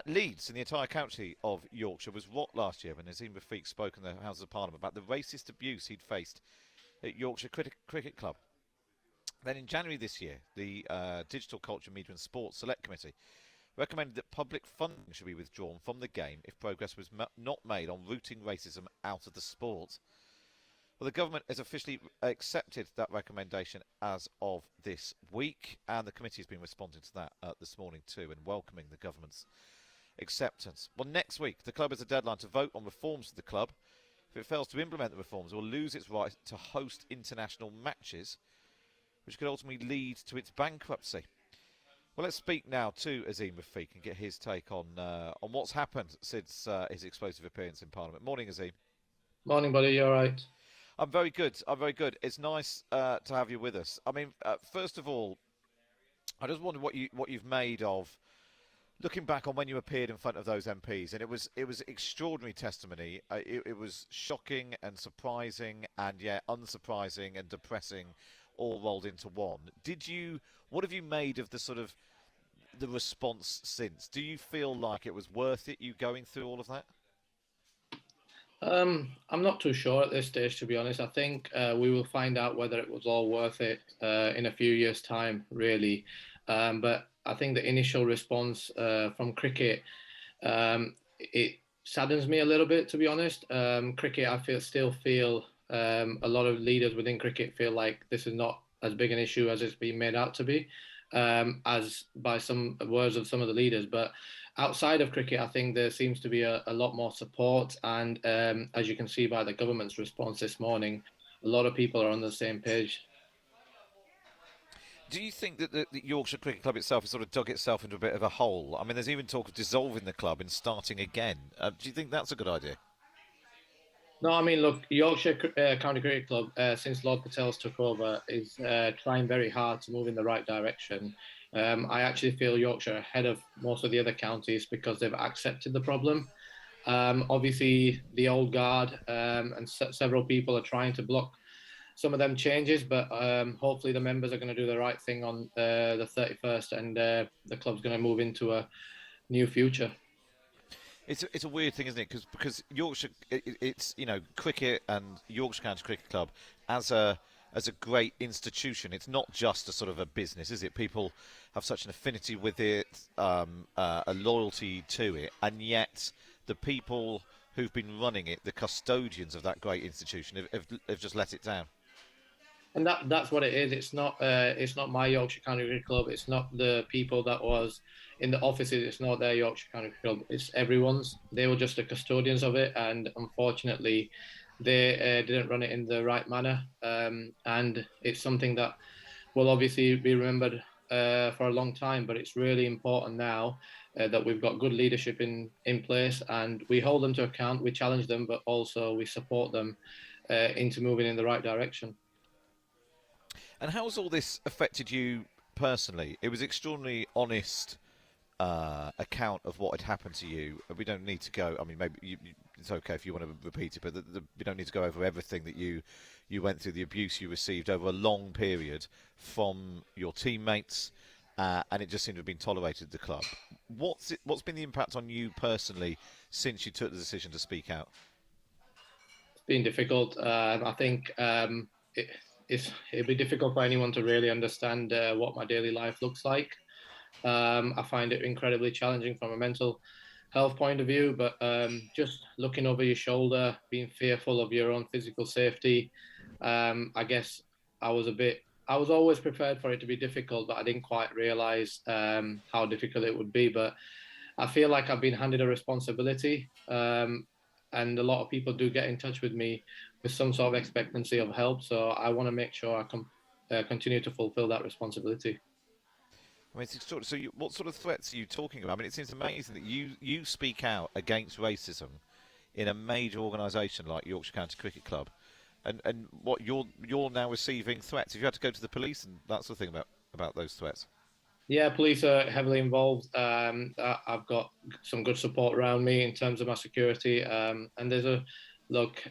Leeds and the entire county of Yorkshire was rocked last year when Azeem Rafiq spoke in the Houses of Parliament about the racist abuse he'd faced at Yorkshire Cricket Club. Then in January this year, the Digital Culture, Media and Sports Select Committee recommended that public funding should be withdrawn from the game if progress was not made on rooting racism out of the sport. Well, the government has officially accepted that recommendation as of this week, and the committee has been responding to that this morning too and welcoming the government's acceptance. Well, next week, the club has a deadline to vote on reforms to the club. If it fails to implement the reforms, it will lose its right to host international matches, which could ultimately lead to its bankruptcy. Well, let's speak now to Azeem Rafiq and get his take on what's happened since his explosive appearance in Parliament. Morning, Azeem. Morning, buddy. You all right? I'm very good. I'm very good. It's nice to have you with us. I mean, first of all, I just wondered what you've made of looking back on when you appeared in front of those MPs, and it was extraordinary testimony. It was shocking and surprising, and yet unsurprising and depressing, all rolled into one. What have you made of the response since? Do you feel like it was worth it, you going through all of that? I'm not too sure at this stage, to be honest. I think we will find out whether it was all worth it in a few years' time, really. But I think the initial response from cricket, it saddens me a little bit, to be honest. Cricket, still feel a lot of leaders within cricket feel like this is not as big an issue as it's been made out to be, as by some words of some of the leaders. But outside of cricket, I think there seems to be a lot more support. And as you can see by the government's response this morning, a lot of people are on the same page. Do you think that the Yorkshire Cricket Club itself has sort of dug itself into a bit of a hole? I mean, there's even talk of dissolving the club and starting again. Do you think that's a good idea? No, I mean, look, Yorkshire County Cricket Club, since Lord Patel's took over, is trying very hard to move in the right direction. I actually feel Yorkshire are ahead of most of the other counties because they've accepted the problem. Obviously, the old guard and several people are trying to block some of them changes, but hopefully the members are going to do the right thing on the 31st, and the club's going to move into a new future. It's a weird thing, isn't it? Because Yorkshire, it's cricket and Yorkshire County Cricket Club as a great institution. It's not just a sort of a business, is it? People have such an affinity with it, a loyalty to it, and yet the people who've been running it, the custodians of that great institution, have just let it down. And that's what it is. It's not my Yorkshire County Cricket Club. It's not the people that was in the offices. It's not their Yorkshire County Cricket Club. It's everyone's. They were just the custodians of it, and unfortunately, they didn't run it in the right manner. And it's something that will obviously be remembered for a long time. But it's really important now that we've got good leadership in place, and we hold them to account. We challenge them, but also we support them into moving in the right direction. And how has all this affected you personally? It was extraordinarily honest account of what had happened to you. We don't need to go. I mean, maybe it's okay if you want to repeat it, but we don't need to go over everything that you went through, the abuse you received over a long period from your teammates, and it just seemed to have been tolerated at the club. What's been the impact on you personally since you took the decision to speak out? It's been difficult. I think it'd be difficult for anyone to really understand what my daily life looks like. I find it incredibly challenging from a mental health point of view, but just looking over your shoulder, being fearful of your own physical safety. I guess I was always prepared for it to be difficult, but I didn't quite realize how difficult it would be. But I feel like I've been handed a responsibility, and a lot of people do get in touch with me with some sort of expectancy of help. So I want to make sure I can continue to fulfill that responsibility. I mean, it's extraordinary. So, what sort of threats are you talking about? I mean, it seems amazing that you speak out against racism in a major organisation like Yorkshire County Cricket Club, and what you're now receiving threats. If you had to go to the police and that sort of thing about those threats. Yeah, police are heavily involved. I've got some good support around me in terms of my security. And look,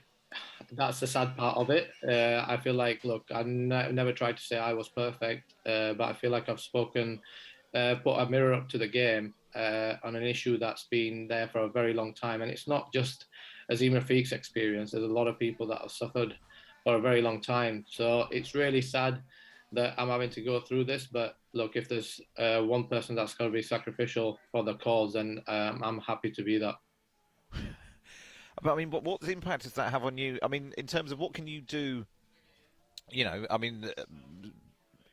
that's the sad part of it. I feel like, look, I never tried to say I was perfect, but I feel like I've put a mirror up to the game, on an issue that's been there for a very long time. And it's not just Azeem Rafiq's experience. There's a lot of people that have suffered for a very long time. So it's really sad that I'm having to go through this. But look, if there's one person that's going to be sacrificial for the cause, then I'm happy to be that. But I mean, what impact does that have on you? I mean, in terms of what can you do? I mean,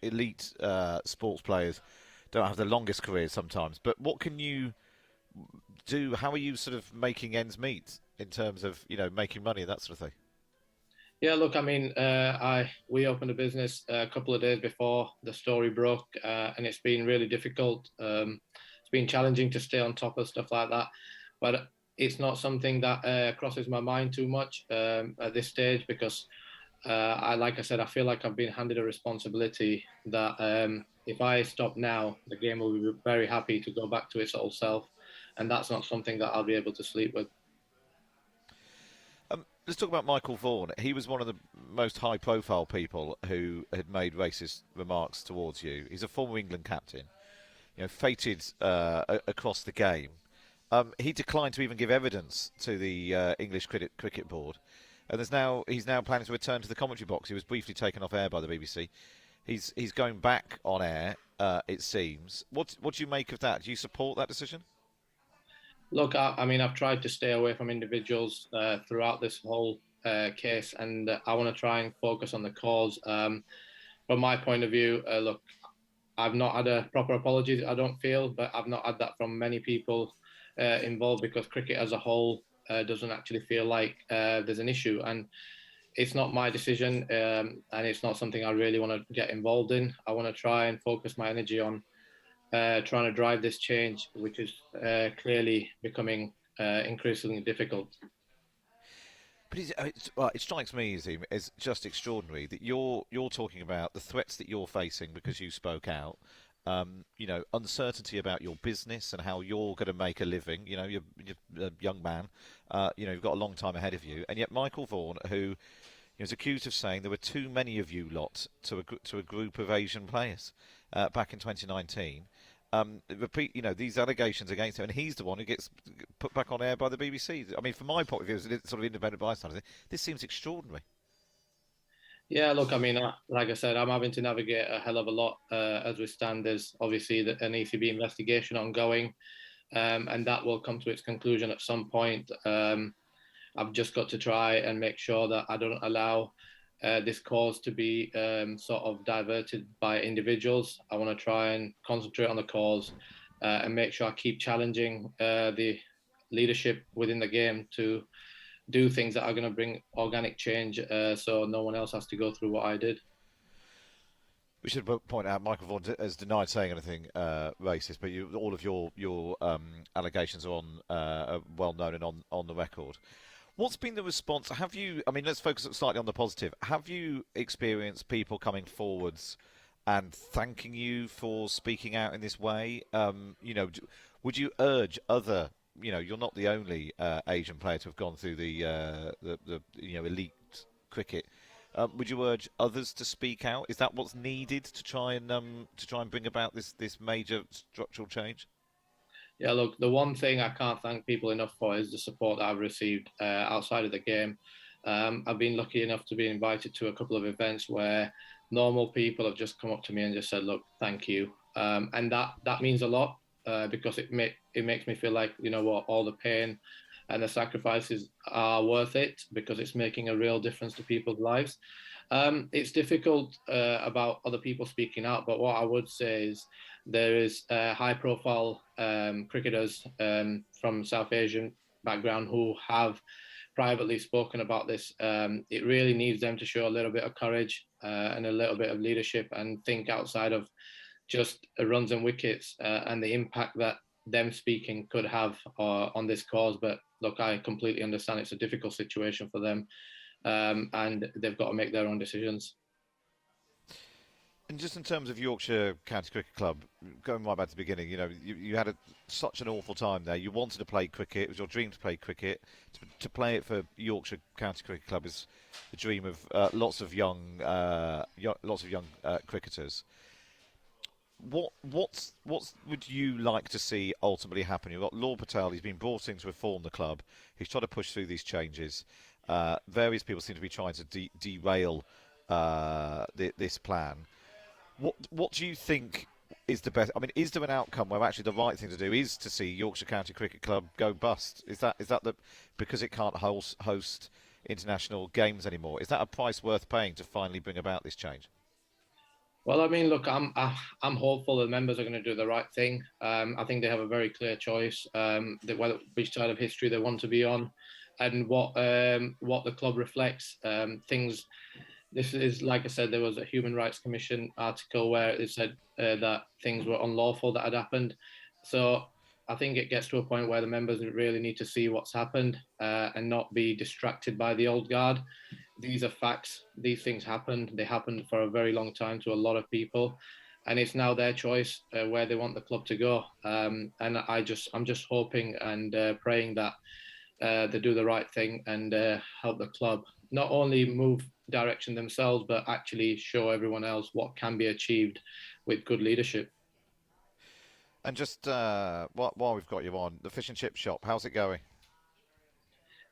elite sports players don't have the longest careers sometimes, but what can you do? How are you sort of making ends meet in terms of making money and that sort of thing? Yeah, look, I mean, we opened a business a couple of days before the story broke, and it's been really difficult. It's been challenging to stay on top of stuff like that, but it's not something that crosses my mind too much at this stage because, like I said, I feel like I've been handed a responsibility that if I stop now, the game will be very happy to go back to its old self, and that's not something that I'll be able to sleep with. Let's talk about Michael Vaughan. He was one of the most high-profile people who had made racist remarks towards you. He's a former England captain, fated across the game. He declined to even give evidence to the English Cricket Board, and he's now planning to return to the commentary box. He was briefly taken off air by the BBC. He's going back on air. It seems. What do you make of that? Do you support that decision? Look, I mean, I've tried to stay away from individuals throughout this whole case, and I want to try and focus on the cause. From my point of view, look, I've not had a proper apology, I don't feel, but I've not had that from many people involved because cricket as a whole doesn't actually feel like there's an issue. And it's not my decision, and it's not something I really want to get involved in. I want to try and focus my energy on trying to drive this change, which is clearly becoming increasingly difficult. But it strikes me, Azeem, as just extraordinary that you're talking about the threats that you're facing because you spoke out. Uncertainty about your business and how you're going to make a living. You're a young man. You've got a long time ahead of you, and yet Michael Vaughan, who is accused of saying there were too many of you lot to a group of Asian players back in 2019. Repeat, these allegations against him, and he's the one who gets put back on air by the BBC. I mean, from my point of view, as a sort of independent bystander, this seems extraordinary. Yeah, look, I mean, like I said, I'm having to navigate a hell of a lot as we stand. There's obviously an ECB investigation ongoing, and that will come to its conclusion at some point. I've just got to try and make sure that I don't allow this cause to be sort of diverted by individuals. I want to try and concentrate on the cause and make sure I keep challenging the leadership within the game to do things that are going to bring organic change so no one else has to go through what I did. We should point out Michael Vaughan has denied saying anything racist, but all of your allegations are well known and on the record. What's been the response? Have you? I mean, let's focus slightly on the positive. Have you experienced people coming forwards and thanking you for speaking out in this way? Would you urge other? You're not the only Asian player to have gone through the elite cricket. Would you urge others to speak out? Is that what's needed to try and bring about this major structural change? Yeah, look, the one thing I can't thank people enough for is the support that I've received outside of the game. I've been lucky enough to be invited to a couple of events where normal people have just come up to me and just said, "Look, thank you," and that means a lot because it makes me feel like all the pain and the sacrifices are worth it because it's making a real difference to people's lives. It's difficult about other people speaking out, but what I would say is there is high-profile cricketers from South Asian background who have privately spoken about this. It really needs them to show a little bit of courage and a little bit of leadership and think outside of just runs and wickets and the impact that them speaking could have on this cause. But look, I completely understand it's a difficult situation for them and they've got to make their own decisions. And just in terms of Yorkshire County Cricket Club, going right back to the beginning, you had such an awful time there. You wanted to play cricket; it was your dream to play cricket. To play it for Yorkshire County Cricket Club is the dream of lots of young cricketers. What would you like to see ultimately happen? You've got Lord Patel. He's been brought in to reform the club. He's trying to push through these changes. Various people seem to be trying to derail this plan. What do you think is the best? I mean, is there an outcome where actually the right thing to do is to see Yorkshire County Cricket Club go bust? Is that the because it can't host international games anymore? Is that a price worth paying to finally bring about this change? Well, I mean, look, I'm hopeful the members are going to do the right thing. I think they have a very clear choice that which side of history they want to be on, and what the club reflects. Things. This is, like I said, there was a Human Rights Commission article where it said that things were unlawful that had happened. So I think it gets to a point where the members really need to see what's happened and not be distracted by the old guard. These are facts. These things happened. They happened for a very long time to a lot of people, and it's now their choice where they want the club to go. And I'm just hoping and praying that they do the right thing and help the club not only move direction themselves, but actually show everyone else what can be achieved with good leadership. And just while we've got you on, the fish and chip shop, how's it going?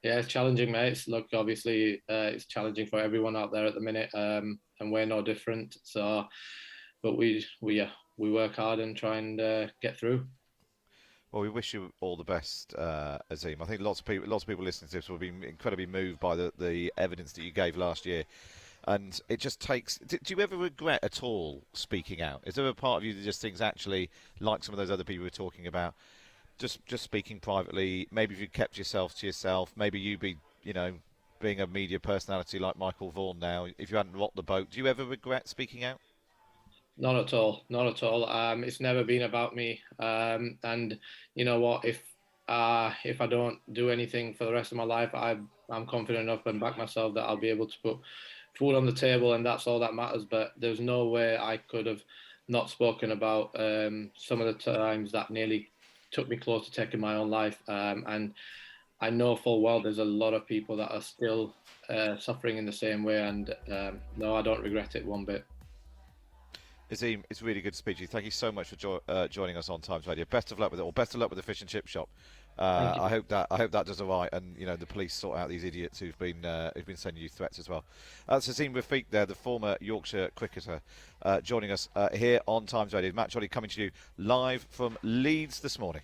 Yeah, it's challenging, mate. Look, obviously, it's challenging for everyone out there at the minute, and we're no different. So, but we work hard and try and get through. Well, we wish you all the best, Azeem. I think lots of people listening to this will be incredibly moved by the evidence that you gave last year. And it just takes. Do you ever regret at all speaking out? Is there a part of you that just thinks, actually, like some of those other people we were talking about, just speaking privately? Maybe if you kept yourself to yourself, maybe you be, being a media personality like Michael Vaughan now. If you hadn't rocked the boat, do you ever regret speaking out? Not at all. Not at all. It's never been about me. And you know what? If I don't do anything for the rest of my life, I'm confident enough and back myself that I'll be able to put food on the table, and that's all that matters. But there's no way I could have not spoken about some of the times that nearly took me close to taking my own life. And I know full well there's a lot of people that are still suffering in the same way. And no, I don't regret it one bit. Azeem, it's really good to speak to you. Thank you so much for joining us on Times Radio. Best of luck with it, or best of luck with the fish and chip shop. Thank you. I hope that does all right, and the police sort out these idiots who've been sending you threats as well. That's Azeem Rafiq there, the former Yorkshire cricketer, joining us here on Times Radio. Matt Jolly coming to you live from Leeds this morning.